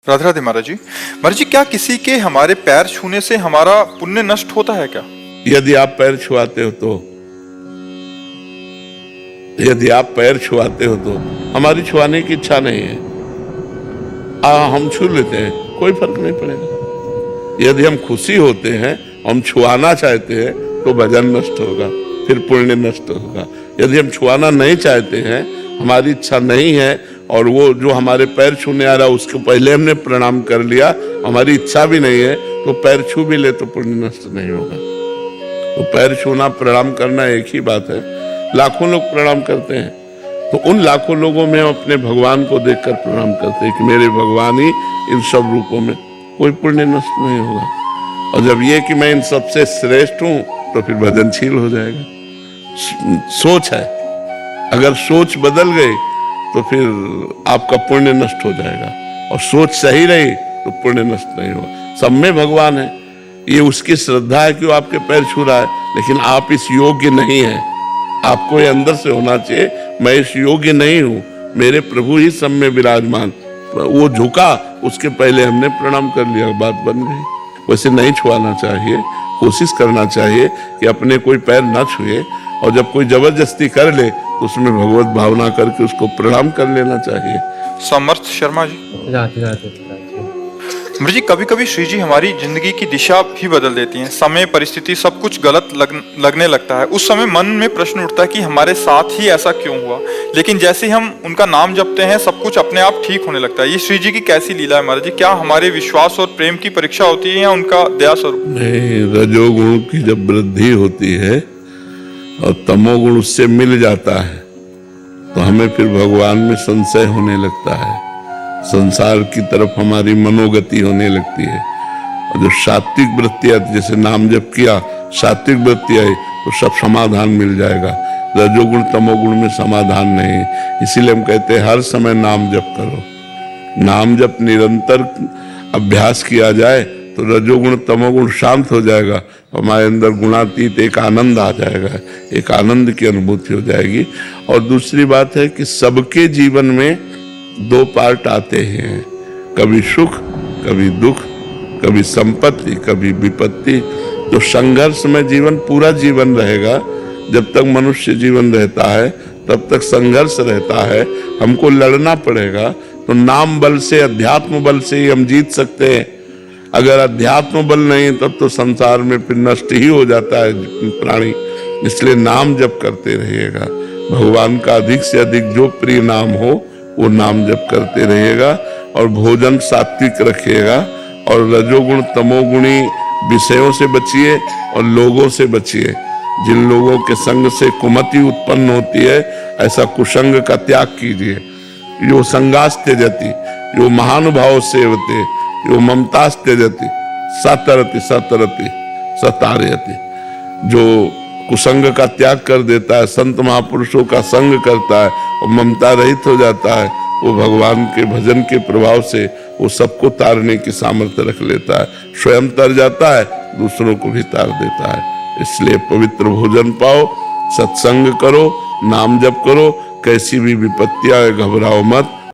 राधे राधे महाराज जी। महाराज जी, क्या किसी के हमारे पैर छूने से हमारा पुण्य नष्ट होता है क्या? यदि आप पैर छुआते हो तो हमारी छुआने की इच्छा नहीं है, हम छू लेते हैं, कोई फर्क नहीं पड़ेगा। यदि हम खुशी होते हैं, हम छुआना चाहते हैं तो भजन नष्ट होगा, फिर पुण्य नष्ट होगा। यदि हम छुआना नहीं चाहते हैं, हमारी इच्छा नहीं है और वो जो हमारे पैर छूने आ रहा है उसको पहले हमने प्रणाम कर लिया, हमारी इच्छा भी नहीं है, तो पैर छू भी ले तो पुण्य नष्ट नहीं होगा। तो पैर छूना प्रणाम करना एक ही बात है। लाखों लोग प्रणाम करते हैं, तो उन लाखों लोगों में हम अपने भगवान को देखकर प्रणाम करते हैं कि मेरे भगवान ही इन सब रूपों में, कोई पुण्य नष्ट नहीं होगा। और जब ये कि मैं इन सबसे श्रेष्ठ हूं तो फिर भजनशील हो जाएगा। सोच है, अगर सोच बदल गई तो फिर आपका पुण्य नष्ट हो जाएगा, और सोच सही रही तो पुण्य नष्ट नहीं होगा। सब में भगवान है, ये उसकी श्रद्धा है कि वो आपके पैर छू रहा है, लेकिन आप इस योग्य नहीं है। आपको ये अंदर से होना चाहिए, मैं इस योग्य नहीं हूँ, मेरे प्रभु ही सब में विराजमान। वो झुका, उसके पहले हमने प्रणाम कर लिया, बात बन गई। वैसे नहीं छुआना चाहिए, कोशिश करना चाहिए कि अपने कोई पैर ना छुए, और जब कोई जबरदस्ती कर ले तो उसमें भगवत भावना करके उसको प्रणाम कर लेना चाहिए। समर्थ शर्मा जी। राधे राधे। महाराज जी, कभी कभी श्री जी हमारी जिंदगी की दिशा भी बदल देती हैं। समय, परिस्थिति सब कुछ गलत लगने लगता है। उस समय मन में प्रश्न उठता है कि हमारे साथ ही ऐसा क्यों हुआ, लेकिन जैसे हम उनका नाम जपते हैं सब कुछ अपने आप ठीक होने लगता है। ये श्री जी की कैसी लीला है महाराज जी? क्या हमारे विश्वास और प्रेम की परीक्षा होती है या उनका दया स्वरूप? नहीं, रजोगुण की जब वृद्धि होती है और तमोगुण उससे मिल जाता है तो हमें फिर भगवान में संशय होने लगता है, संसार की तरफ हमारी मनोगति होने लगती है। और जो सात्विक वृत्ति आती, जैसे नाम जप किया, सात्विक वृत्ति आई तो सब समाधान मिल जाएगा। रजोगुण तमोगुण में समाधान नहीं, इसीलिए हम कहते हैं हर समय नाम जप करो। नाम जप निरंतर अभ्यास किया जाए तो रजोगुण तमोगुण शांत हो जाएगा, हमारे अंदर गुणातीत एक आनंद आ जाएगा, एक आनंद की अनुभूति हो जाएगी। और दूसरी बात है कि सबके जीवन में दो पार्ट आते हैं, कभी सुख कभी दुख, कभी संपत्ति कभी विपत्ति। तो संघर्ष में जीवन, पूरा जीवन रहेगा। जब तक मनुष्य जीवन रहता है तब तक संघर्ष रहता है, हमको लड़ना पड़ेगा। तो नाम बल से, अध्यात्म बल से ही हम जीत सकते हैं। अगर अध्यात्म बल नहीं तब तो संसार में फिर नष्ट ही हो जाता है प्राणी। इसलिए नाम जप करते रहिएगा, भगवान का अधिक से अधिक जो प्रिय नाम हो वो नाम जप करते रहिएगा। और भोजन सात्विक रखिएगा, और रजोगुण तमोगुणी विषयों से बचिए और लोगों से बचिए। जिन लोगों के संग से कुमति उत्पन्न होती है, ऐसा कुसंग का त्याग कीजिए। यो संगास त्यजति, यो महानुभाव सेवते, यो ममतास त्यजति, सतरति सतरति सतारयति। जो कुसंग का त्याग कर देता है, संत महापुरुषों का संग करता है और ममता रहित हो जाता है, वो भगवान के भजन के प्रभाव से वो सबको तारने की सामर्थ्य रख लेता है। स्वयं तर जाता है, दूसरों को भी तार देता है। इसलिए पवित्र भोजन पाओ, सत्संग करो, नाम जप करो, कैसी भी विपत्ति आए घबराओ मत।